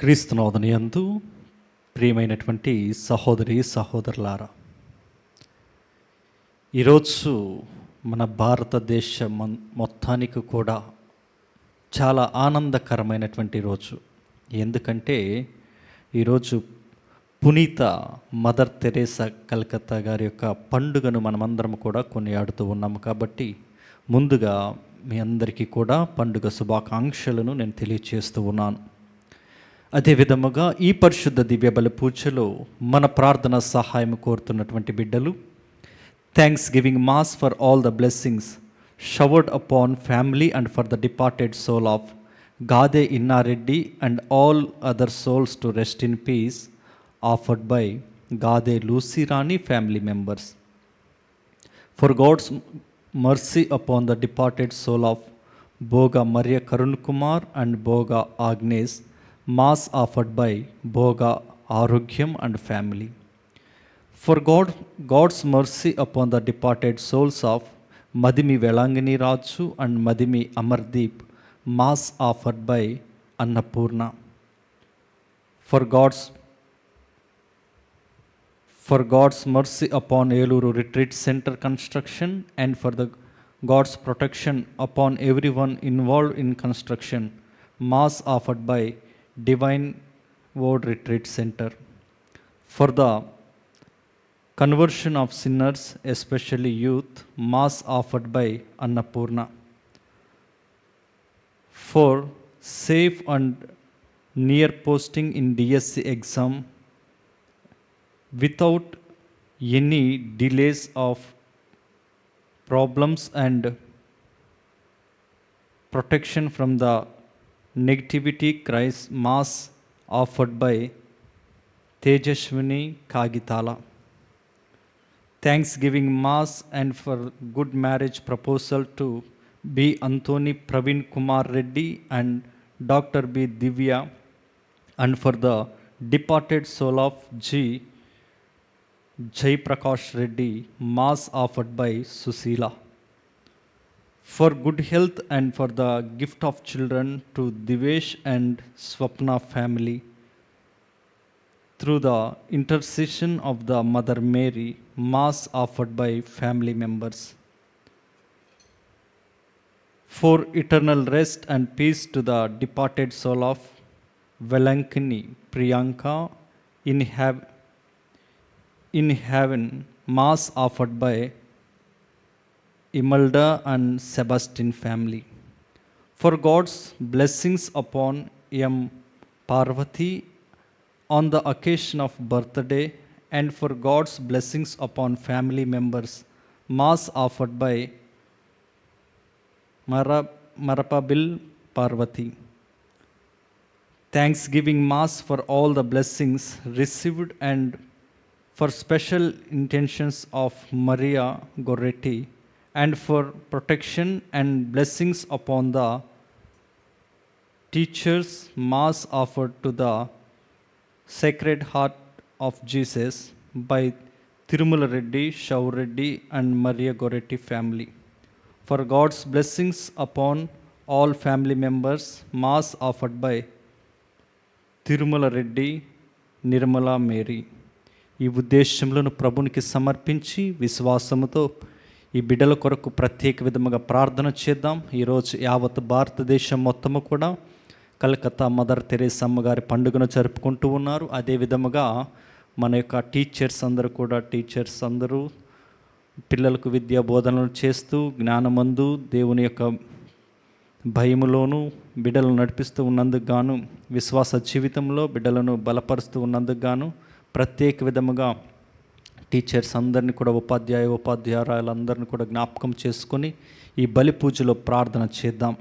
క్రీస్తునాథునియందు ప్రియమైనటువంటి సహోదరి సహోదరులారా, ఈరోజు మన భారతదేశ మొత్తానికి కూడా చాలా ఆనందకరమైనటువంటి రోజు. ఎందుకంటే ఈరోజు పునీత మదర్ తెరేసా కలకత్తా గారి యొక్క పండుగను మనమందరం కూడా కొనియాడుతూ ఉన్నాము. కాబట్టి ముందుగా మీ అందరికీ కూడా పండుగ శుభాకాంక్షలను నేను తెలియచేస్తూ ఉన్నాను. అదేవిధముగా ఈ పరిశుద్ధ దివ్య బలి పూజలో మన ప్రార్థన సహాయం కోరుతున్నటువంటి బిడ్డలు, thanksgiving mass for all the blessings showered upon family and for the departed soul of Gade Innareddy and all other souls to rest in peace offered by Gade Lucy Rani family members. For God's mercy upon the departed soul of Boga Maria Karun Kumar and Boga Agnes, mass offered by Boga Arugyam and family. For God's mercy upon the departed souls of Madimi Velangani Raju and Madimi Amardeep, Mass offered by Annapurna. For God's mercy upon Eluru Retreat Center construction and for the God's protection upon everyone involved in construction, Mass offered by Divine Word Retreat Center. For the conversion of sinners, especially youth, Mass offered by Annapurna. For safe and near posting in DSC exam without any delays of problems and protection from the negativity cries, Mass offered by Tejashwini Kagitala. Thanksgiving Mass and for good marriage proposal to B. Anthony Praveen Kumar Reddy and Dr. B. Divya, and for the departed soul of G. Jai Prakash Reddy, Mass offered by Susila. For good health and for the gift of children to Divesh and Swapna family, through the intercession of the Mother Mary, Mass offered by family members. For eternal rest and peace to the departed soul of Velankini Priyanka in heaven, Mass offered by Imelda and Sebastian family. For God's blessings upon M. Parvati on the occasion of birthday, and for God's blessings upon family members, Mass offered by Marapabil Parvati. Thanksgiving Mass for all the blessings received and for special intentions of Maria Goretti, and for protection and blessings upon the teachers, Mass offered to the Sacred Heart of Jesus by Tirumala Reddy, Shav Reddy and Maria Goretti family. For God's blessings upon all family members, Mass offered by Tirumala Reddy, Nirmala Mary. ఈ ఉద్దేశములను ప్రభునికి సమర్పించి విశ్వాసముతో ఈ బిడ్డల కొరకు ప్రత్యేక విధముగా ప్రార్థన చేద్దాం. ఈరోజు యావత్ భారతదేశం మొత్తము కూడా కలకత్తా మదర్ తెరేసా అమ్మగారి పండుగను జరుపుకుంటూ ఉన్నారు. అదే విధముగా మన యొక్క టీచర్స్ అందరూ పిల్లలకు విద్యా బోధనలు చేస్తూ జ్ఞానమందు దేవుని యొక్క భయములోను బిడ్డలను నడిపిస్తూ ఉన్నందుకు గాను, విశ్వాస జీవితంలో బిడ్డలను బలపరుస్తూ ఉన్నందుకు గాను ప్రత్యేక విధముగా టీచర్స్ అందరినీ కూడా ఉపాధ్యాయులందరినీ కూడా జ్ఞాపకం చేసుకొని ఈ బలి పూజలో ప్రార్థన చేద్దాం.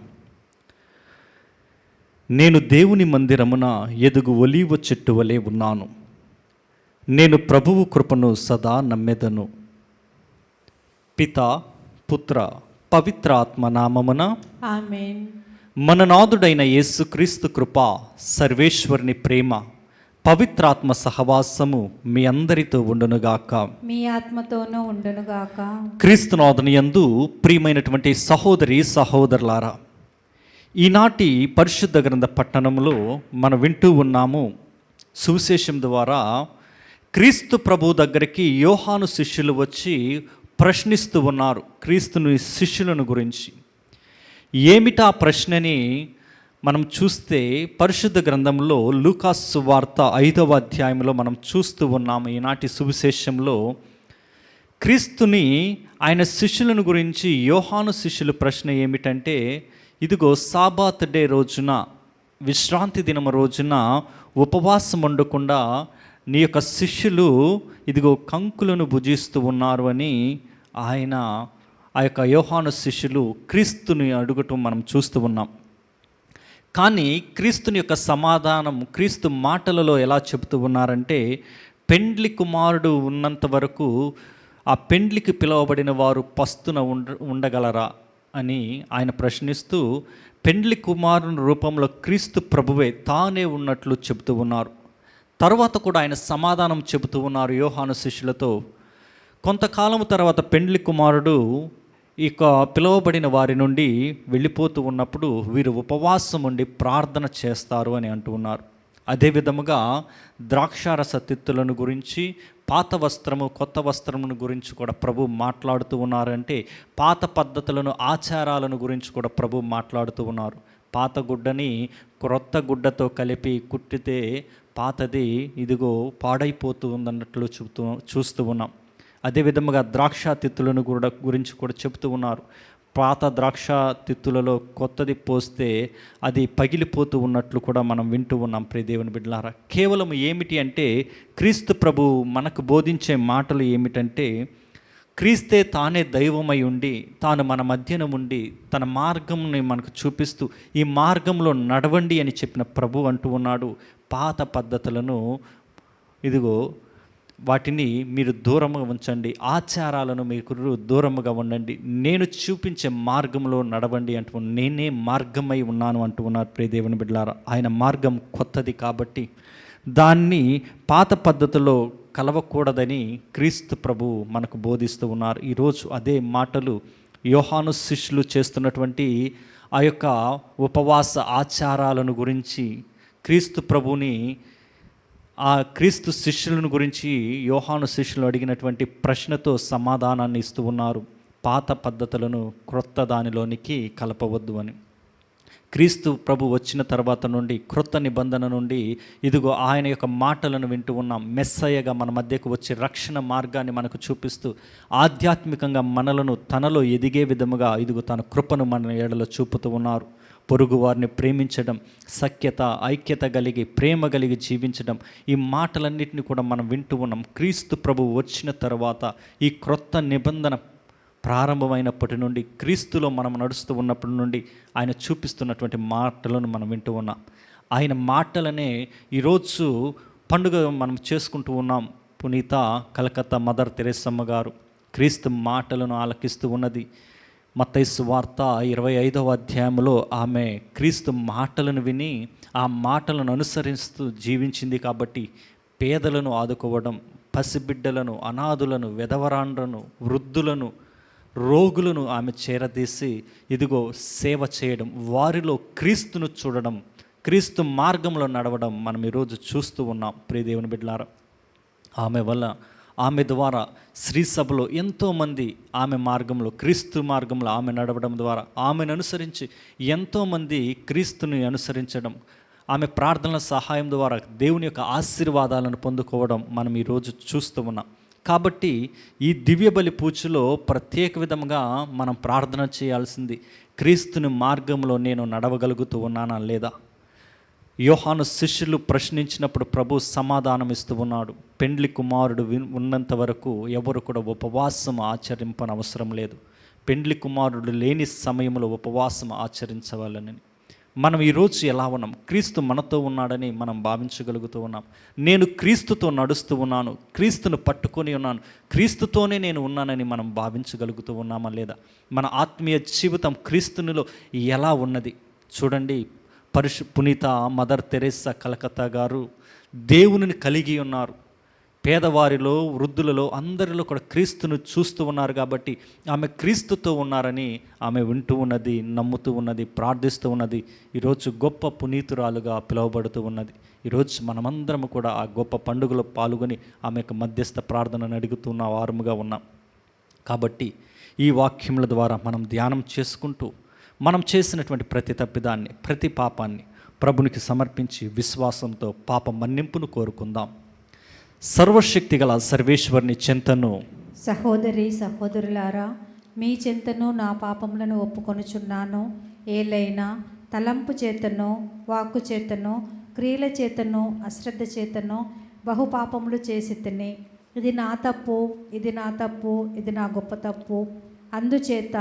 నేను దేవుని మందిరమున ఎదుగు ఒలీవ చెట్టు వలె ఉన్నాను. నేను ప్రభువు కృపను సదా నమ్మెదను. పిత పుత్ర పవిత్ర ఆత్మ నామమున ఆమేన్. మన నాథుడైన యేసుక్రీస్తు కృప, సర్వేశ్వరుని ప్రేమ, పవిత్రాత్మ సహవాసము మీ అందరితో ఉండునుగాక. మీ ఆత్మతోనూ ఉండునుగాక. క్రీస్తునాథుని యందు ప్రియమైనటువంటి సహోదరి సహోదరులారా, ఈనాటి పరిశుద్ధ గ్రంథ పట్టణంలో మనం వింటూ ఉన్నాము. సువిశేషం ద్వారా క్రీస్తు ప్రభు దగ్గరికి యోహాను శిష్యులు వచ్చి ప్రశ్నిస్తూ ఉన్నారు క్రీస్తుని శిష్యులను గురించి. ఏమిటా ప్రశ్నని మనం చూస్తే పరిశుద్ధ గ్రంథంలో లూకాసు సువార్త 5వ అధ్యాయంలో మనం చూస్తూ ఉన్నాము. ఈనాటి సువిశేషంలో క్రీస్తుని ఆయన శిష్యులను గురించి యోహాను శిష్యుల ప్రశ్న ఏమిటంటే, ఇదిగో సాబాత్ డే రోజున, విశ్రాంతి దినం రోజున ఉపవాసం ఉండకుండా నీ యొక్క శిష్యులు ఇదిగో కంకులను భుజిస్తూ ఉన్నారు అని ఆయన ఆ యొక్క యోహాను శిష్యులు క్రీస్తుని అడుగటం మనం చూస్తూ ఉన్నాం. కానీ క్రీస్తుని యొక్క సమాధానం క్రీస్తు మాటలలో ఎలా చెబుతూ ఉన్నారంటే, పెండ్లి కుమారుడు ఉన్నంత వరకు ఆ పెండ్లికి పిలువబడిన వారు పస్తున ఉండగలరా అని ఆయన ప్రశ్నిస్తూ, పెండ్లి కుమారుని రూపంలో క్రీస్తు ప్రభువే తానే ఉన్నట్లు చెబుతూ ఉన్నారు. తర్వాత కూడా ఆయన సమాధానం చెబుతూ ఉన్నారు యోహాను శిష్యులతో. కొంతకాలం తర్వాత పెండ్లి కుమారుడు ఇక పిలువబడిన వారి నుండి వెళ్ళిపోతూ ఉన్నప్పుడు వీరు ఉపవాసం ఉండి ప్రార్థన చేస్తారు అని అంటూ ఉన్నారు. అదే విధముగా ద్రాక్షారస తిత్తులను గురించి, పాత వస్త్రము కొత్త వస్త్రమును గురించి కూడా ప్రభు మాట్లాడుతూ ఉన్నారంటే, పాత పద్ధతులను ఆచారాలను గురించి కూడా ప్రభు మాట్లాడుతూ ఉన్నారు. పాత గుడ్డని క్రొత్త గుడ్డతో కలిపి కుట్టితే పాతది ఇదిగో పాడైపోతూ ఉందన్నట్లు చూస్తూ ఉన్నాం. అదే విధముగా ద్రాక్ష తిత్తులను గురించి కూడా చెబుతూ ఉన్నారు. పాత ద్రాక్ష తిత్తులలో కొత్తది పోస్తే అది పగిలిపోతూ ఉన్నట్లు కూడా మనం వింటూ ఉన్నాం. ప్రియ దేవుని బిడ్డలారా, కేవలం ఏమిటి అంటే క్రీస్తు ప్రభు మనకు బోధించే మాటలు ఏమిటంటే, క్రీస్తే తానే దైవమై ఉండి తాను మన మధ్యన ఉండి తన మార్గంని మనకు చూపిస్తూ ఈ మార్గంలో నడవండి అని చెప్పిన ప్రభు అంటూ ఉన్నాడు. పాత పద్ధతులను ఇదిగో వాటిని మీరు దూరంగా ఉంచండి, ఆచారాలను మీరు దూరముగా ఉండండి, నేను చూపించే మార్గంలో నడవండి అంటూ నేనే మార్గమై ఉన్నాను అంటూ ఉన్నారు. ప్రియ దేవుని బిడ్డలారా, ఆయన మార్గం కొత్తది కాబట్టి దాన్ని పాత పద్ధతిలో కలవకూడదని క్రీస్తు ప్రభు మనకు బోధిస్తూ ఉన్నారు. ఈరోజు అదే మాటలు యోహాను శిష్యులు చేస్తున్నటువంటి ఆ యొక్క ఉపవాస ఆచారాలను గురించి క్రీస్తు ప్రభుని ఆ క్రీస్తు శిష్యులను గురించి యోహాను శిష్యులు అడిగినటువంటి ప్రశ్నతో సమాధానాన్ని ఇస్తూ ఉన్నారు. పాత పద్ధతులను క్రొత్త దానిలోనికి కలపవద్దు అని. క్రీస్తు ప్రభు వచ్చిన తర్వాత నుండి క్రొత్త నిబంధన నుండి ఇదిగో ఆయన యొక్క మాటలను వింటూ ఉన్నాం. మెస్సయ్యగా మన మధ్యకు వచ్చి రక్షణ మార్గాన్ని మనకు చూపిస్తూ ఆధ్యాత్మికంగా మనలను తనలో ఎదిగే విధముగా ఇదిగో తన కృపను మన ఏడలో చూపుతూ ఉన్నారు. పొరుగు వారిని ప్రేమించడం, సఖ్యత ఐక్యత కలిగి ప్రేమ కలిగి జీవించడం, ఈ మాటలన్నింటినీ కూడా మనం వింటూ ఉన్నాం. క్రీస్తు ప్రభు వచ్చిన తర్వాత ఈ క్రొత్త నిబంధన ప్రారంభమైనప్పటి నుండి క్రీస్తులో మనం నడుస్తూ ఉన్నప్పటి నుండి ఆయన చూపిస్తున్నటువంటి మాటలను మనం వింటూ ఉన్నాం. ఆయన మాటలనే ఈరోజు పండుగ మనం చేసుకుంటూ ఉన్నాం. పునీత కలకత్తా మదర్ తెరేసమ్మ గారు క్రీస్తు మాటలను ఆలకిస్తూ ఉన్నది. మత్తయి సువార్త 25వ అధ్యాయంలో ఆమె క్రీస్తు మాటలను విని ఆ మాటలను అనుసరిస్తూ జీవించింది కాబట్టి పేదలను ఆదుకోవడం, పసిబిడ్డలను, అనాథులను, వెధవరాండ్రను, వృద్ధులను, రోగులను ఆమె చేరదీసి ఇదిగో సేవ చేయడం, వారిలో క్రీస్తును చూడడం, క్రీస్తు మార్గంలో నడవడం మనం ఈరోజు చూస్తూ ఉన్నాం. ప్రియ దేవుని బిడ్డలారా, ఆమె ద్వారా శ్రీసభలో ఎంతోమంది ఆమె మార్గంలో క్రీస్తు మార్గంలో ఆమె నడవడం ద్వారా ఆమెను అనుసరించి ఎంతోమంది క్రీస్తుని అనుసరించడం, ఆమె ప్రార్థనల సహాయం ద్వారా దేవుని యొక్క ఆశీర్వాదాలను పొందుకోవడం మనం ఈరోజు చూస్తూ ఉన్నాం. కాబట్టి ఈ దివ్య బలి పూజలో ప్రత్యేక విధంగా మనం ప్రార్థన చేయాల్సింది, క్రీస్తుని మార్గంలో నేను నడవగలుగుతూ ఉన్నానా లేదా. యోహాను శిష్యులు ప్రశ్నించినప్పుడు ప్రభు సమాధానం ఇస్తూ ఉన్నాడు. పెండ్లి కుమారుడు ఉన్నంత వరకు ఎవరు కూడా ఉపవాసం ఆచరింపనవసరం లేదు. పెండ్లి కుమారుడు లేని సమయంలో ఉపవాసం ఆచరించవాలని. మనం ఈరోజు ఎలా ఉన్నాం? క్రీస్తు మనతో ఉన్నాడని మనం భావించగలుగుతూ ఉన్నాం. నేను క్రీస్తుతో నడుస్తూ ఉన్నాను, క్రీస్తును పట్టుకొని ఉన్నాను, క్రీస్తుతోనే నేను ఉన్నానని మనం భావించగలుగుతూ ఉన్నామా లేదా? మన ఆత్మీయ జీవితం క్రీస్తునిలో ఎలా ఉన్నది చూడండి. పునీత మదర్ తెరేసా కలకత్తా గారు దేవునిని కలిగి ఉన్నారు. పేదవారిలో, వృద్ధులలో, అందరిలో కూడా క్రీస్తును చూస్తూ ఉన్నారు కాబట్టి ఆమె క్రీస్తుతో ఉన్నారని ఆమె వింటూ ఉన్నది, నమ్ముతూ ఉన్నది, ప్రార్థిస్తూ ఉన్నది. ఈరోజు గొప్ప పునీతురాలుగా పిలువబడుతూ ఉన్నది. ఈరోజు మనమందరం కూడా ఆ గొప్ప పండుగలో పాల్గొని ఆమె యొక్క మధ్యస్థ ప్రార్థనను అడుగుతున్న వారముగా ఉన్నాం. కాబట్టి ఈ వాక్యముల ద్వారా మనం ధ్యానం చేసుకుంటూ మనం చేసినటువంటి ప్రతి తప్పిదాన్ని, ప్రతి పాపాన్ని ప్రభునికి సమర్పించి విశ్వాసంతో పాప మన్నింపును కోరుకుందాం. సర్వశక్తి గల సర్వేశ్వరుని చెంతను, సహోదరి సహోదరులారా, మీ చెంతను నా పాపములను ఒప్పుకొనుచున్నాను. ఏలైనా తలంపు చేతను, వాక్కు చేతను, క్రియల చేతను, అశ్రద్ధ చేతను బహుపాపములు చేసి తిని, ఇది నా తప్పు, ఇది నా తప్పు, ఇది నా గొప్ప తప్పు. అందుచేత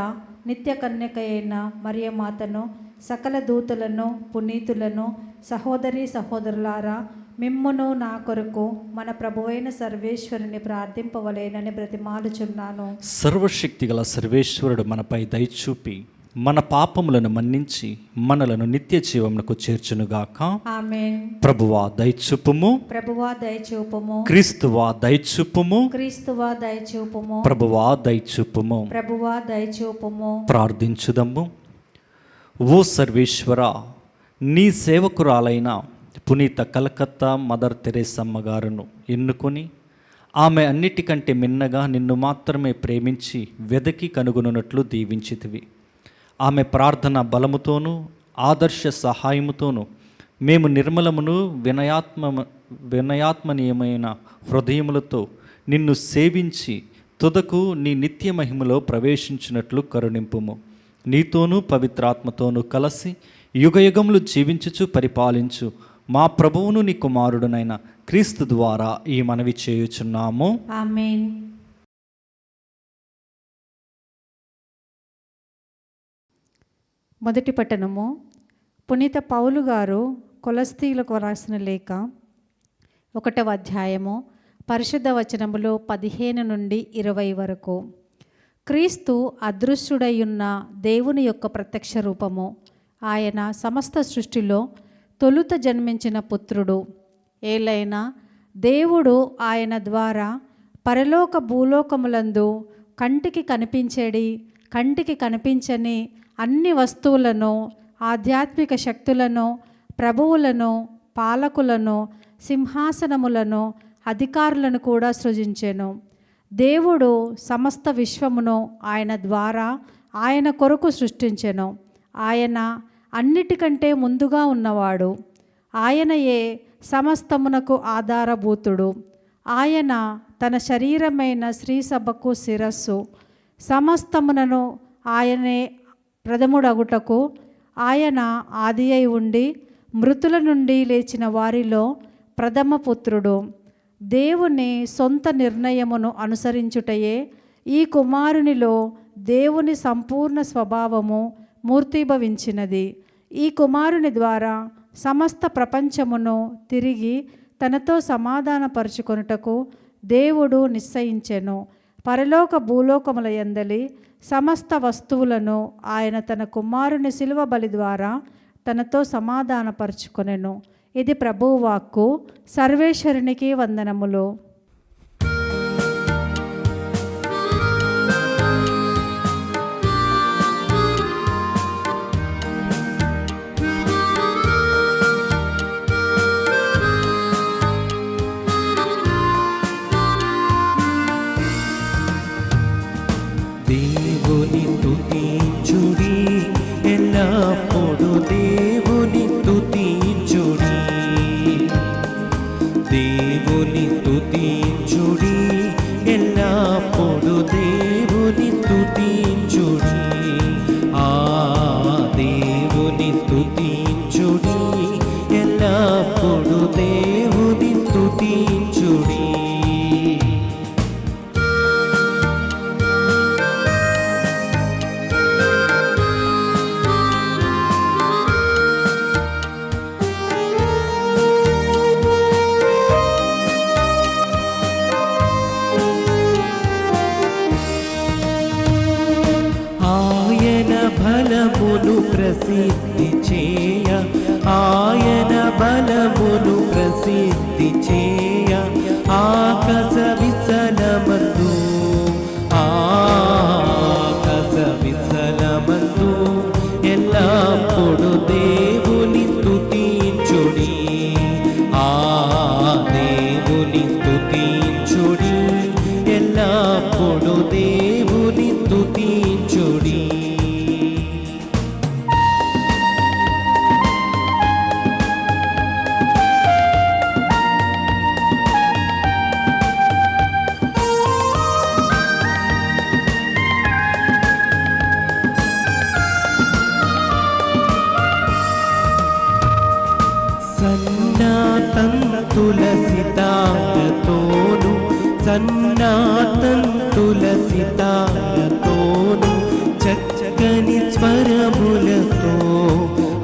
నిత్య కన్యక అయిన మరియమాతను, సకల దూతలను, పునీతులను, సహోదరి సహోదరులారా, మిమ్మును నా కొరకు మన ప్రభువైన సర్వేశ్వరుని ప్రార్థింపవలేనని బ్రతిమాలుచున్నాను. సర్వశక్తి గల సర్వేశ్వరుడు మనపై దయచూపి మన పాపములను మన్నించి మనలను నిత్య జీవమునకు చేర్చునుగాక. ఆమేన్. ప్రభువా దయచూపుము. ప్రభువా దయచూపుము. క్రీస్తువా దయచూపుము. క్రీస్తువా దయచూపుము. ప్రభువా దయచూపుము. ప్రభువా దయచూపుము. ప్రార్థించుదము. ఓ సర్వేశ్వర, నీ సేవకురాలైన పునీత కలకత్తా మదర్ తెరేసమ్మ గారును ఎన్నుకొని ఆమె అన్నిటికంటే మిన్నగా నిన్ను మాత్రమే ప్రేమించి వెదకి కనుగొనున్నట్లు దీవించితివి. ఆమె ప్రార్థన బలముతోనూ ఆదర్శ సహాయముతోనూ మేము నిర్మలమును వినయాత్మనీయమైన హృదయములతో నిన్ను సేవించి తుదకు నీ నిత్య మహిమలో ప్రవేశించినట్లు కరుణింపుము. నీతోనూ పవిత్రాత్మతోనూ కలిసి యుగయుగములు జీవించుచు పరిపాలించు మా ప్రభువును నీ కుమారుడునైన క్రీస్తు ద్వారా ఈ మనవి చేయుచున్నాము. ఆమేన్. మొదటి పట్టణము. పునీత పౌలు గారు కొలస్తీలకు రాసిన లేఖ 1వ అధ్యాయము పరిశుద్ధ వచనములు 15 నుండి 20 వరకు. క్రీస్తు అదృశ్యుడయ్యున్న దేవుని యొక్క ప్రత్యక్ష రూపము. ఆయన సమస్త సృష్టిలో తొలుత జన్మించిన పుత్రుడు. ఏలైనా దేవుడు ఆయన ద్వారా పరలోక భూలోకములందు కంటికి కనిపించని అన్ని వస్తువులను, ఆధ్యాత్మిక శక్తులను, ప్రభువులను, పాలకులను, సింహాసనములను, అధికారులను కూడా సృజించెను. దేవుడు సమస్త విశ్వమును ఆయన ద్వారా ఆయన కొరకు సృష్టించెను. ఆయన అన్నిటికంటే ముందుగా ఉన్నవాడు. ఆయనయే సమస్తమునకు ఆధారభూతుడు. ఆయన తన శరీరమైన స్త్రీ సభకు శిరస్సు. సమస్తమునను ఆయనే ప్రథముడగుటకు ఆయన ఆది అయి ఉండి మృతుల నుండి లేచిన వారిలో ప్రథమ పుత్రుడు. దేవుని సొంత నిర్ణయమును అనుసరించుటయే ఈ కుమారునిలో దేవుని సంపూర్ణ స్వభావము మూర్తిభవించినది. ఈ కుమారుని ద్వారా సమస్త ప్రపంచమును తిరిగి తనతో సమాధానపరుచుకొనుటకు దేవుడు నిశ్చయించెను. పరలోక భూలోకముల యందలి సమస్త వస్తువులను ఆయన తన కుమారుని శిలువ బలి ద్వారా తనతో సమాధానపరుచుకొనెను. ఇది ప్రభువు వాక్కు. సర్వేశ్వరునికి వందనములు. దేవుని స్తుతించుడి, ఎల్లప్పుడూ దేవుని స్తుతించుడి. దేవుని స్తుతించుడి, ఎల్లప్పుడూ దేవుని స్తుతించుడి. ఆ దేవుని స్తుతించుడి, ఎల్లప్పుడూ దేవుని స్తుతించుడి. బలమును ప్రసిద్ధి చేయ, ఆయన బలమును ప్రసిద్ధి చేయ, ఆకాశ విసలమందు, ఆకాశ విసలమందు ఎల్లప్పుడు దేవుని స్తుతించుడి. ఆ దేవుని స్తుతించుడి, ఎల్లప్పుడు దేవుని స్తుతించుడి. తులసితారతోను, తులసితారతోను, చక్కని స్వరములతో,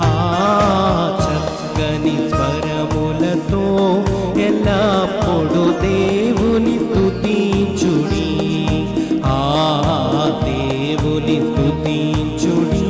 ఆ చక్కని స్వరములతో ఎల్లప్పుడు దేవుని స్తుతించుడి. ఆ దేవుని స్తుతించుడి,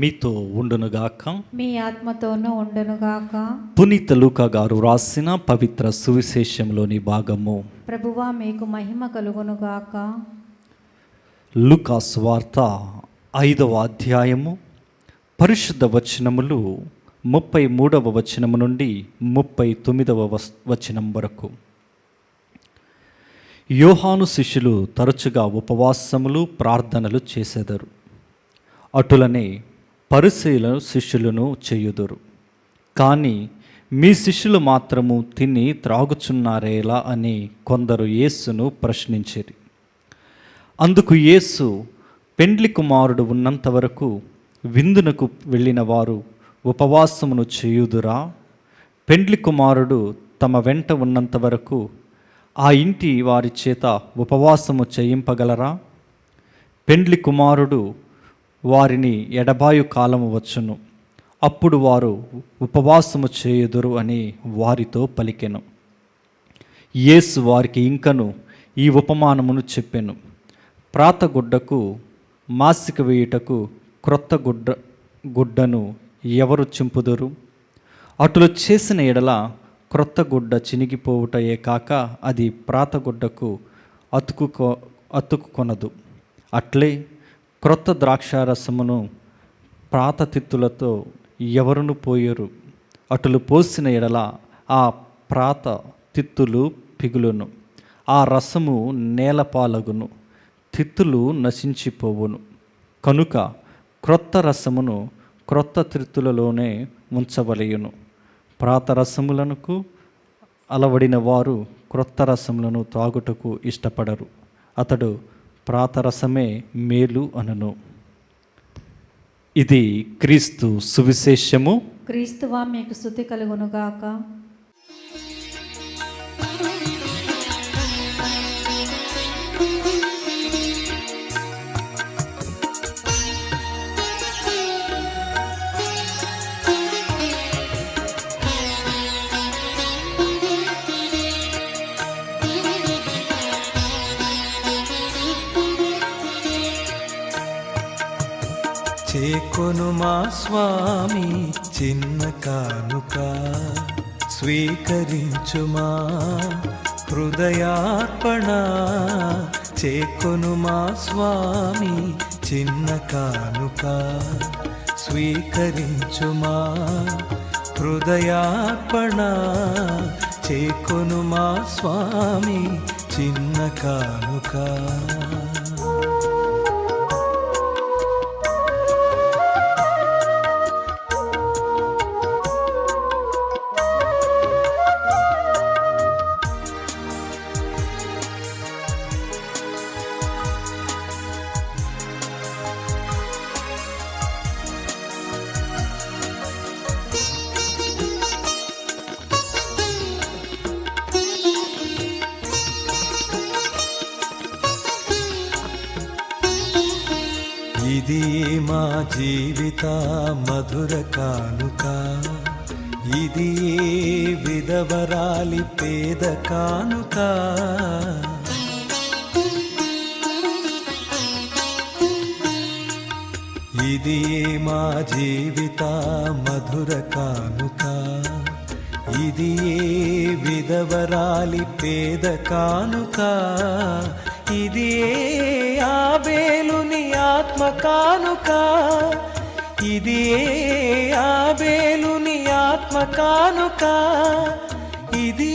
మీతో ఉండునుగాక. మీ ఆత్మతోనూ ఉండునుగాక. పునీత లూకా గారు రాసిన పవిత్ర సువిశేషంలోని భాగము. ప్రభువా మీకు మహిమ కలుగునుగాక. లూకా సువార్త 5వ అధ్యాయము పరిశుద్ధ వచనములు 33వ వచనము నుండి 39వ వచనం వరకు. యోహాను శిష్యులు తరచుగా ఉపవాసములు ప్రార్థనలు చేసెదరు. అటులనే పరిసయ్యుల శిష్యులను చేయుదురు. కానీ మీ శిష్యులు మాత్రము తిని త్రాగుచున్నారేలా అని కొందరు యేసును ప్రశ్నించిరి. అందుకు యేసు, పెండ్లి కుమారుడు ఉన్నంత వరకు విందునకు వెళ్ళిన వారు ఉపవాసమును చేయుదురా? పెండ్లి కుమారుడు తమ వెంట ఉన్నంత వరకు ఆ ఇంటి వారి చేత ఉపవాసము చేయింపగలరా? పెండ్లి కుమారుడు వారిని ఎడబాయు కాలము వచ్చును, అప్పుడు వారు ఉపవాసము చేయుదురు అని వారితో పలికెను. యేసు వారికి ఇంకను ఈ ఉపమానమును చెప్పెను. ప్రాతగుడ్డకు మాసిక వేయుటకు క్రొత్త గుడ్డను ఎవరు చింపుదురు? అటులు చేసిన ఎడల క్రొత్త గుడ్డ చినిగిపోవుటయే కాక అది ప్రాతగుడ్డకు అతుకుకొనదు. అట్లే క్రొత్త ద్రాక్షారసమును ప్రాత తిత్తులతో ఎవరును పోయరు. అటులు పోసిన ఎడల ఆ ప్రాత తిత్తులు పిగులును, ఆ రసము నేలపాలగును, తిత్తులు నశించిపోవును. కనుక క్రొత్త రసమును క్రొత్త తిత్తులలోనే ఉంచవలయును. ప్రాత రసములకు అలవడిన వారు క్రొత్త రసములను తాగుటకు ఇష్టపడరు. అతడు ప్రాతరసమే మేలు అనును. ఇది క్రీస్తు సువిశేషము. క్రీస్తువా మీకు స్తుతి కలుగునుగాక. చేకొను మా స్వామి చిన్న కానుక, స్వీకరించుమా హృదయార్పణ. చేకొను మా స్వామి చిన్న కానుక, స్వీకరించుమా హృదయార్పణ. చేకొను మా స్వామి చిన్న కానుక. ఇది మా జీవిత మధుర కానుక, ఇది విధవరాలి పేద కానుక. ఇది మా జీవిత మధుర కానుక, ఇది విధవరాలి పేద కానుక. ఇది ఆబేలుని ఆత్మ కానుక, ఇది ఆబేలుని ఆత్మ కానుక. ఇది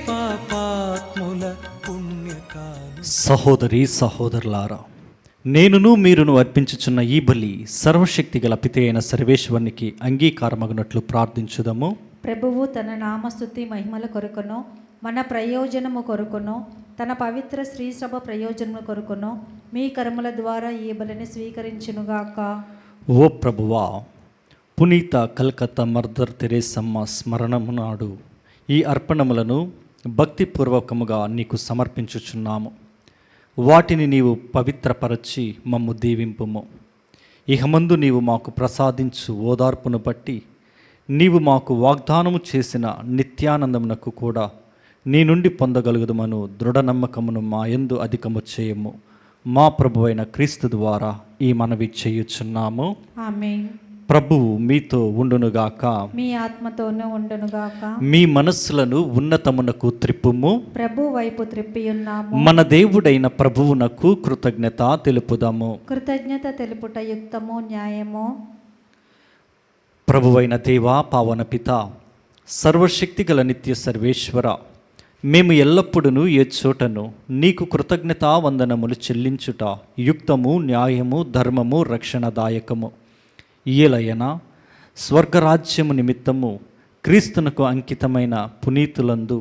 పాపాత్ముల పుణ్య కానుక. సహోదరి సహోదరులారా, నేనును మీరును అర్పించుచున్న ఈ బలి సర్వశక్తి గల పితే అయిన సర్వేశ్వరునికి అంగీకారమగునట్లు ప్రార్థించుదము. ప్రభువు తన నామస్తుతి మహిమల కొరకును మన ప్రయోజనము కొరకును తన పవిత్ర శ్రీసభ ప్రయోజనము కొరకును మీ కర్మల ద్వారా ఈ బలిని స్వీకరించునుగాక. ఓ ప్రభువా, పునీత కల్కత్తా మర్దర్ తెరేసమ్మ స్మరణము నాడు ఈ అర్పణములను భక్తిపూర్వకముగా నీకు సమర్పించుచున్నాము. వాటిని నీవు పవిత్రపరచి మమ్ము దీవింపుము. ఇహమందు నీవు మాకు ప్రసాదించు ఓదార్పును బట్టి నీవు మాకు వాగ్దానము చేసిన నిత్యానందమునకు కూడా నీ నుండి పొందగలుగుదమను దృఢ నమ్మకమును మా యందు అధికము చేయము. మా ప్రభువైన క్రీస్తు ద్వారా ఈ మనవి చేయుచున్నాము. ఆమేన్. ప్రభువు మీతో ఉండునుగాక. మీ ఆత్మతోనూ ఉండునుగాక. మీ మనస్సులను ఉన్నతమునకు త్రిప్పుము. ప్రభు వైపు త్రిప్పియున్నాము. మన దేవుడైన ప్రభువునకు కృతజ్ఞత తెలుపుదాము. కృతజ్ఞత తెలుపుట యుక్తము, న్యాయము. ప్రభువైన దేవా, పావన పిత, సర్వశక్తిగల నిత్య సర్వేశ్వర, మేము ఎల్లప్పుడూ ఏ చోటను నీకు కృతజ్ఞతా వందనములు చెల్లించుట యుక్తము, న్యాయము, ధర్మము, రక్షణదాయకము. ఈలయన స్వర్గరాజ్యము నిమిత్తము క్రీస్తునకు అంకితమైన పునీతులందు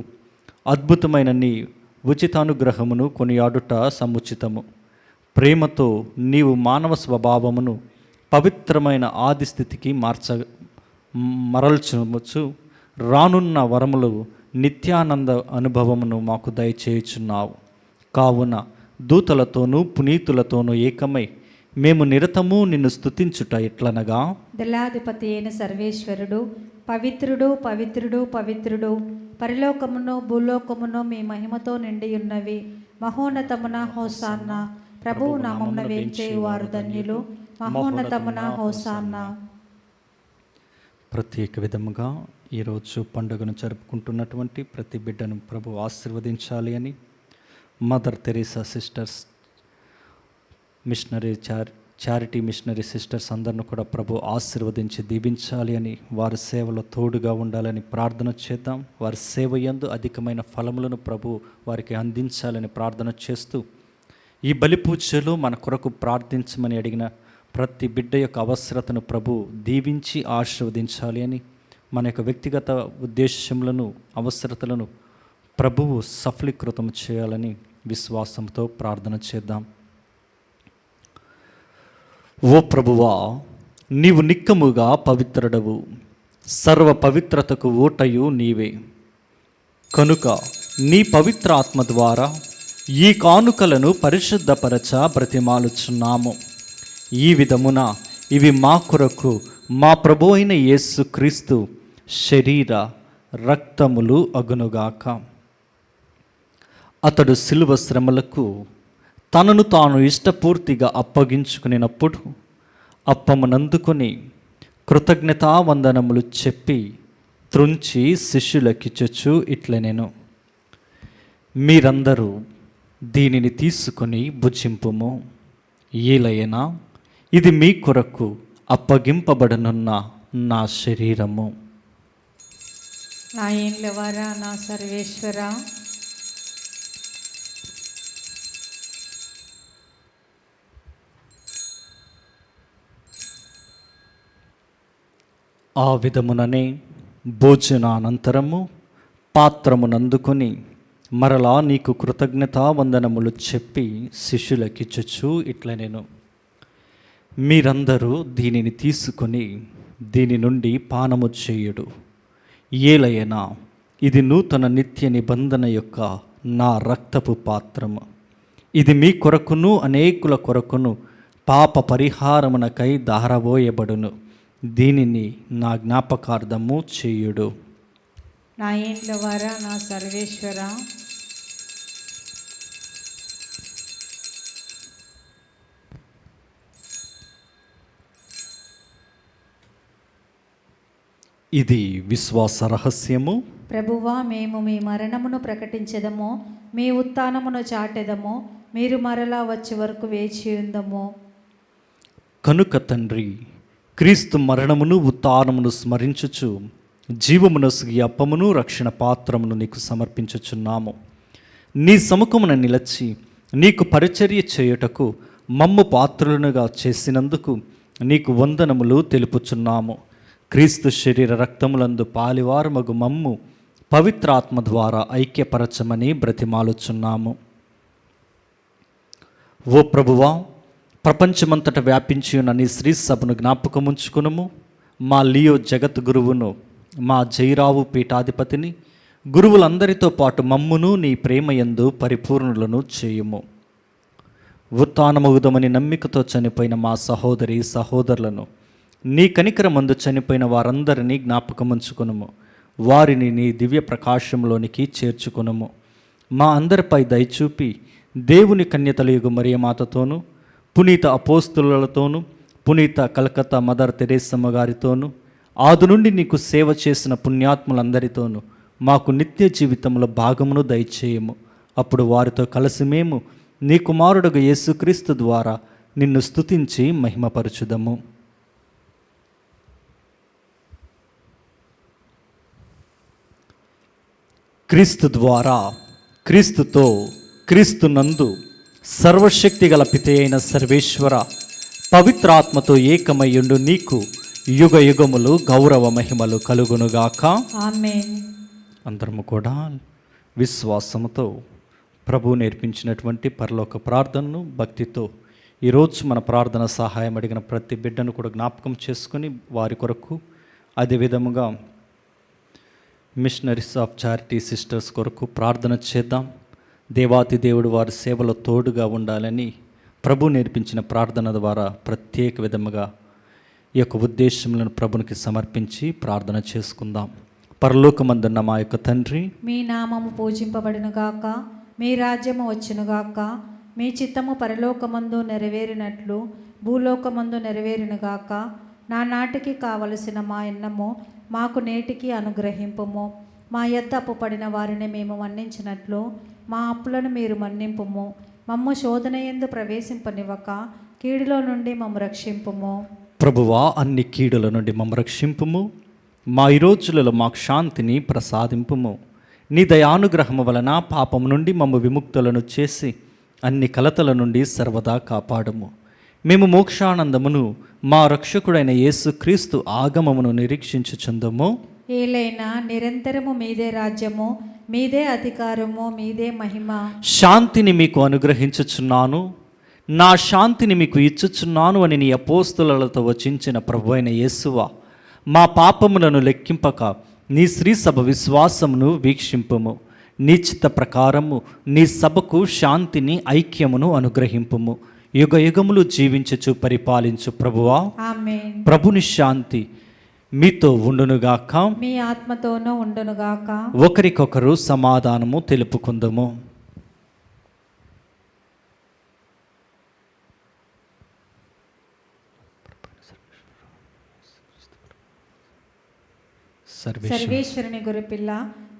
అద్భుతమైన నీ ఉచితానుగ్రహమును కొనియాడుట సముచితము. ప్రేమతో నీవు మానవ స్వభావమును పవిత్రమైన ఆది స్థితికి మరల్చుముచ్చు రానున్న వరములు నిత్యానంద అనుభవమును మాకు దయచేయుచున్నావు. కావున దూతలతోనూ పునీతులతోనూ ఏకమై మేము నిరతము నిన్ను స్తుతించుట ఎట్లనగా, దళాధిపతి అయిన సర్వేశ్వరుడు పవిత్రుడు, పవిత్రుడు, పవిత్రుడు, పరలోకమును భూలోకమును మీ మహిమతో నిండి ఉన్నవి. మహోన్నతమున హోసాన్న. ప్రభువు నామమున వేంచేయువారు ధన్యులు. మహోన్నతమున హోసాన్న. ప్రత్యేక విధముగా ఈరోజు పండుగను జరుపుకుంటున్నటువంటి ప్రతి బిడ్డను ప్రభు ఆశీర్వదించాలి అని Mother Teresa sisters, missionary charity missionary sisters అందరిని కూడా ప్రభు ఆశీర్వదించి దీవించాలి అని, వారి సేవలో తోడుగా ఉండాలని ప్రార్థన చేద్దాం. వారి సేవ యందు అధికమైన ఫలములను ప్రభు వారికి అందించాలని ప్రార్థన చేస్తూ, ఈ బలి పూజలో మన కొరకు ప్రార్థించమని అడిగిన ప్రతి బిడ్డ యొక్క అవసరతను ప్రభు దీవించి ఆశీర్వదించాలి అని, మన యొక్క వ్యక్తిగత ఉద్దేశములను, అవసరతలను ప్రభువు సఫలీకృతం చేయాలని విశ్వాసంతో ప్రార్థన చేద్దాం. ఓ ప్రభువా, నీవు నిక్కముగా పవిత్రుడవు, సర్వ పవిత్రతకు ఊటయు నీవే. కనుక నీ పవిత్ర ఆత్మ ద్వారా ఈ కానుకలను పరిశుద్ధపరచ బ్రతిమాలుచున్నాము. ఈ విధమున ఇవి మా కొరకు మా ప్రభు అయిన యేసు క్రీస్తు శరీర రక్తములు అగునుగాక. అతడు శిలువ శ్రమలకు తనను తాను ఇష్టపూర్తిగా అప్పగించుకునేటప్పుడు అప్పమునందుకొని కృతజ్ఞతావందనములు చెప్పి త్రుంచి శిష్యులకిచ్చుచు ఇట్లనెను, మీరందరూ దీనిని తీసుకొని భుజింపుము. ఈలయనా ఇది మీ కొరకు అప్పగింపబడనున్న నా శరీరము. నా ఏండ్లవారా, నా సర్వేశ్వర, ఆ విధముననే భోజనానంతరము పాత్రమునందుకొని మరలా నీకు కృతజ్ఞతావందనములు చెప్పి శిష్యులకిచ్చుచు ఇట్లనెను, మీరందరూ దీనిని తీసుకొని దీని నుండి పానము చేయుడు. ఏలయనా ఇది నూతన నిత్య నిబంధన యొక్క నా రక్తపు పాత్రము. ఇది మీ కొరకును అనేకుల కొరకును పాప పరిహారమునకై దారబోయబడును. దీనిని నా జ్ఞాపకార్థము చేయుడు. నా ఏండ్లవారా, నా సర్వేశ్వర, ఇది విశ్వాస రహస్యము. ప్రభువా, మేము మీ మరణమును ప్రకటించెదము, మీ ఉత్థానమును చాటెదము, మీరు మరలా వచ్చే వరకు వేచి ఉందము. కనుక తండ్రి, క్రీస్తు మరణమును ఉత్థానమును స్మరించుచు జీవమునొసగి అప్పమును రక్షణ పాత్రమును నీకు సమర్పించుచున్నాము. నీ సముఖమున నిలచి నీకు పరిచర్య చేయుటకు మమ్ము పాత్రులనుగా చేసినందుకు నీకు వందనములు తెలుపుచున్నాము. క్రీస్తు శరీర రక్తములందు పాలివారమగు మమ్ము పవిత్రాత్మ ద్వారా ఐక్యపరచమని బ్రతిమాలుచున్నాము. ఓ ప్రభువా, ప్రపంచమంతట వ్యాపించి ఉన్న నీ శ్రీ సభను జ్ఞాపకముంచుకునుము. మా లియో జగత్ గురువును, మా జైరావు పీఠాధిపతిని, గురువులందరితో పాటు మమ్మును నీ ప్రేమయందు పరిపూర్ణులను చేయుము. ఉత్థానమగుదమని నమ్మికతో చనిపోయిన మా సహోదరి సహోదరులను, నీ కనికరమందు చనిపోయిన వారందరినీ జ్ఞాపకముంచుకునుము. వారిని నీ దివ్య ప్రకాశంలోనికి చేర్చుకునుము. మా అందరిపై దయచూపి దేవుని కన్యతలయుగు మరియమాతతోనూ పునీత అపోస్తులతోనూ పునీత కలకత్తా మదర్ తెరేసమ్మ గారితోనూ ఆది నుండి నీకు సేవ చేసిన పుణ్యాత్ములందరితోనూ మాకు నిత్య జీవితంలో భాగమును దయచేయము. అప్పుడు వారితో కలిసి మేము నీ కుమారుడుగు యేసుక్రీస్తు ద్వారా నిన్ను స్తుతించి మహిమపరచుదము. క్రీస్తు ద్వారా, క్రీస్తుతో, క్రీస్తునందు సర్వశక్తి గల పిత అయిన సర్వేశ్వర పవిత్రాత్మతో ఏకమయ్యుండు నీకు యుగ యుగములు గౌరవ మహిమలు కలుగునుగాక. ఆమేన్. అందరము కూడా విశ్వాసముతో ప్రభు నేర్పించినటువంటి పరలోక ప్రార్థనను భక్తితో ఈరోజు మన ప్రార్థన సహాయం అడిగిన ప్రతి బిడ్డను కూడా జ్ఞాపకం చేసుకొని వారి కొరకు, అదేవిధముగా మిషనరీస్ ఆఫ్ చారిటీ సిస్టర్స్ కొరకు ప్రార్థన చేద్దాం. దేవాతి దేవుడు వారి సేవలో తోడుగా ఉండాలని ప్రభు నేర్పించిన ప్రార్థన ద్వారా ప్రత్యేక విధముగా ఈ యొక్క ఉద్దేశములను ప్రభునికి సమర్పించి ప్రార్థన చేసుకుందాం. పరలోకమందున్న మా యొక్క తండ్రి, మీ నామము పూజింపబడునుగాక, మీ రాజ్యము వచ్చునుగాక, మీ చిత్తము పరలోకమందు నెరవేరినట్లు భూలోకమందు నెరవేరునుగాక. నా నాటికి కావలసిన మా అన్నము మాకు నేటికి అనుగ్రహింపుము. మా యొద్ద అప్పుపడిన వారిని మేము మన్నించినట్లు మా అప్పులను మీరు మన్నింపుము. మమ్ము శోధన యందు ప్రవేశింపనివ్వక కీడులో నుండి మమ్ము రక్షింపుము. ప్రభువా, అన్ని కీడుల నుండి మమ్ము రక్షింపుము. మా ఈ రోజులలో మాకు శాంతిని ప్రసాదింపుము. నీ దయానుగ్రహము వలన పాపం నుండి మమ్ము విముక్తులను చేసి అన్ని కలతల నుండి సర్వదా కాపాడము. మేము మోక్షానందమును మా రక్షకుడైన యేసుక్రీస్తు ఆగమమును నిరీక్షించుచుందము. ఏలైనా నిరంతరము మీదే రాజ్యము, మీదే అధికారము, మీదే మహిమ. శాంతిని మీకు అనుగ్రహించుచున్నాను, నా శాంతిని మీకు ఇచ్చుచున్నాను అని నీ అపోస్తులతో వచించిన ప్రభు అయిన యేసువా, మా పాపములను లెక్కింపక నీ శ్రీ సభ విశ్వాసమును వీక్షింపుము. నీ చిత్త ప్రకారము నీ సభకు శాంతిని, ఐక్యమును అనుగ్రహింపుము. యుగ యుగములు జీవించుచు పరిపాలించు ప్రభువా, ఆమేన్. ప్రభుని శాంతి మీతో ఉండునుగాక, మీ ఆత్మతోనూ ఉండునుగాక. ఒకరికొకరు సమాధానము తెలుపుకుందుము. సర్వేశ్వరుని గురిపిల్ల,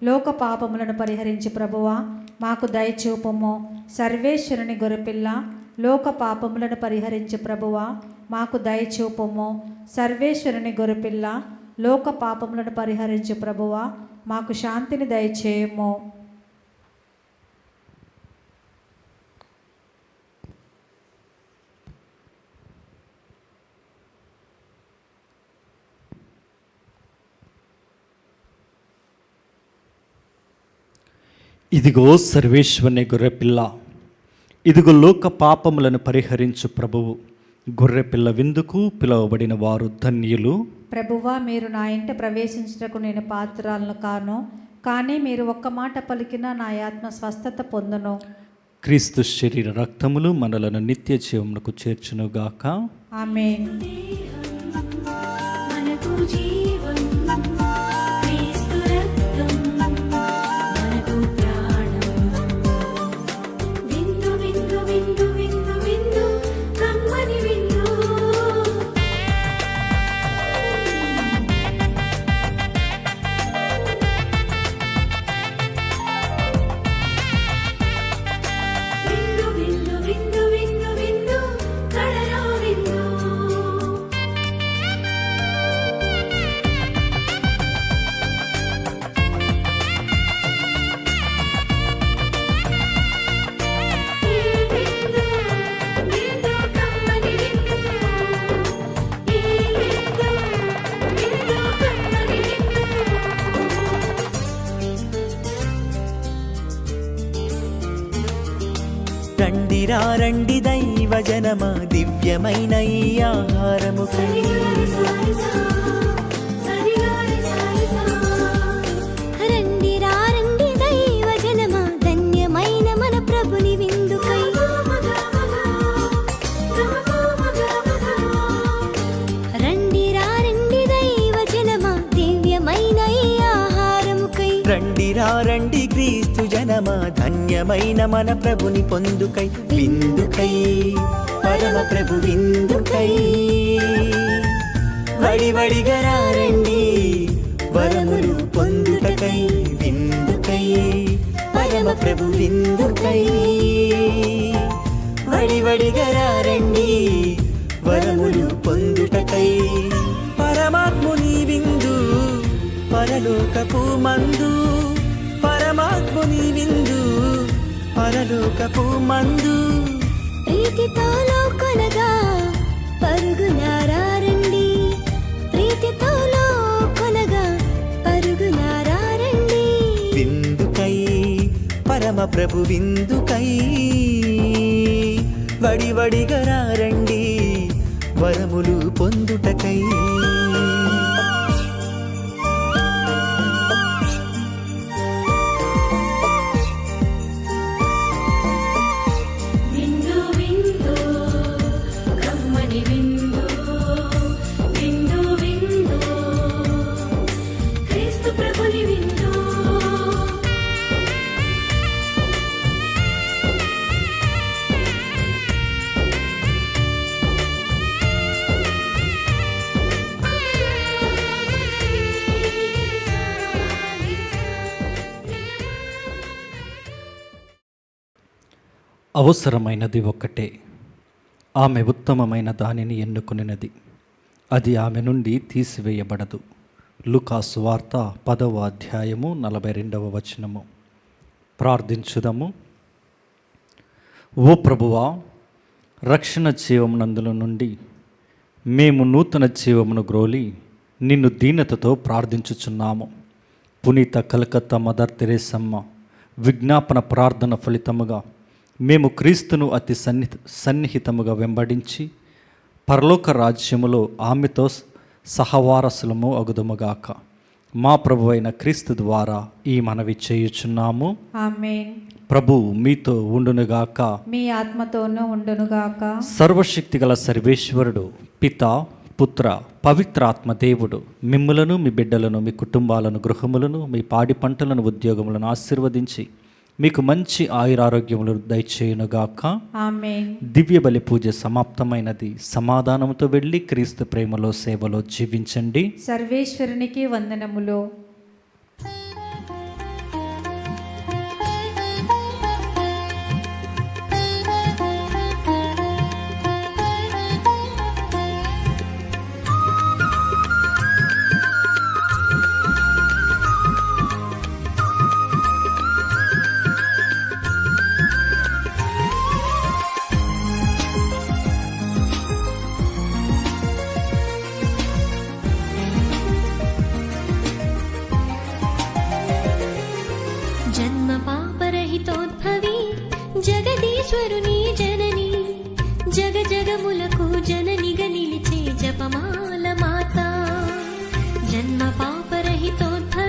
లోక పాపములను పరిహరించి ప్రభువా మాకు దయచూపుము. సర్వేశ్వరుని గురిపిల్ల, లోక పాపములను పరిహరించి ప్రభువా మాకు దయచూపుము. సర్వేశ్వరుని గొర్రెపిల్ల, లోక పాపములను పరిహరించి ప్రభువా మాకు శాంతిని దయచేయము. ఇదిగో సర్వేశ్వరుని గొర్రెపిల్ల, ఇదిగో లోక పాపములను పరిహరించు ప్రభువు. గొర్రెపిల్ల విందుకు పిలువబడిన వారు ధన్యులు. ప్రభువా, మీరు నా ఇంట ప్రవేశించుటకు నేను పాత్రాలను కాను, కానీ మీరు ఒక్క మాట పలికినా నా ఆత్మ స్వస్థత పొందును. క్రీస్తు శరీర రక్తములు మనలను నిత్య జీవమునకు చేర్చునుగాక. ఆమేన్. రండిరా రండి దైవ జనమా, దివ్యమైన ఈ ఆహారము రండిరా రండి దైవ జనమా, ధన్యమైన మన ప్రభుని విందుకై. రండిరా రండి దైవ జనమా, దివ్యమైన ఈ ఆహారముకై. రండిరా రండి క్రీస్తు జనమా, ధన్యమైన మన ప్రభుని పొందుకై. విందుకై, పరమ ప్రభు విందుకై. వడివడిగా రండి వరములు పొందుటకై విందుకై పరమ ప్రభు విందుకై వడివడిగా రండి వరములు పొందుటకై పరమాత్ముని విందు పరలోకపు మందు పరమాత్ముని విందు పరలోకపు మందు ప్రీతితో కొనగా పరుగునారండి ప్రీతితో కొనగా పరుగునారండి విందుకై పరమ ప్రభు విందుకై వడివడిగా రండి వరములు పొందుటకై విందు విందు కమ్మని విందు విందు విందు క్రీస్తు ప్రభుని విందు అవసరమైనది ఒక్కటే, ఆమె ఉత్తమమైన దానిని ఎన్నుకునినది, అది ఆమె నుండి తీసివేయబడదు. లూకాసు వార్త 10వ అధ్యాయము 42వ వచనము. ప్రార్థించుదము. ఓ ప్రభువా, రక్షణ జీవమునందుల నుండి మేము నూతన జీవమును గ్రోలి నిన్ను దీనతతో ప్రార్థించుచున్నాము. పునీత కలకత్తా మదర్ తెరేసమ్మ విజ్ఞాపన ప్రార్థన ఫలితముగా మేము క్రీస్తును అతి సన్నిహితముగా వెంబడించి పరలోక రాజ్యములో ఆమెతో సహవారసులము అగుదుముగాక. మా ప్రభు అయిన క్రీస్తు ద్వారా ఈ మనవి చేయుచున్నాము. ఆమేన్. ప్రభు మీతో ఉండునుగాక. మీ ఆత్మతోనూ ఉండునుగాక. సర్వశక్తిగల సర్వేశ్వరుడు పిత పుత్ర పవిత్రాత్మ దేవుడు మిమ్ములను మీ బిడ్డలను మీ కుటుంబాలను గృహములను మీ పాడి పంటలను ఉద్యోగములను ఆశీర్వదించి మీకు మంచి ఆయురారోగ్యములు దయచేయునుగాక. ఆమేన్. దివ్య బలి పూజ సమాప్తమైనది. సమాధానంతో వెళ్ళి క్రీస్తు ప్రేమలో సేవలో జీవించండి. సర్వేశ్వరునికి వందనములు. జన్మ పాపరహితోద్భవి జగదీశ్వరుని జనని జగ జగములకు జననిగా నిలిచే జపమాల మాత. జన్మ పాపరహితోద్భవి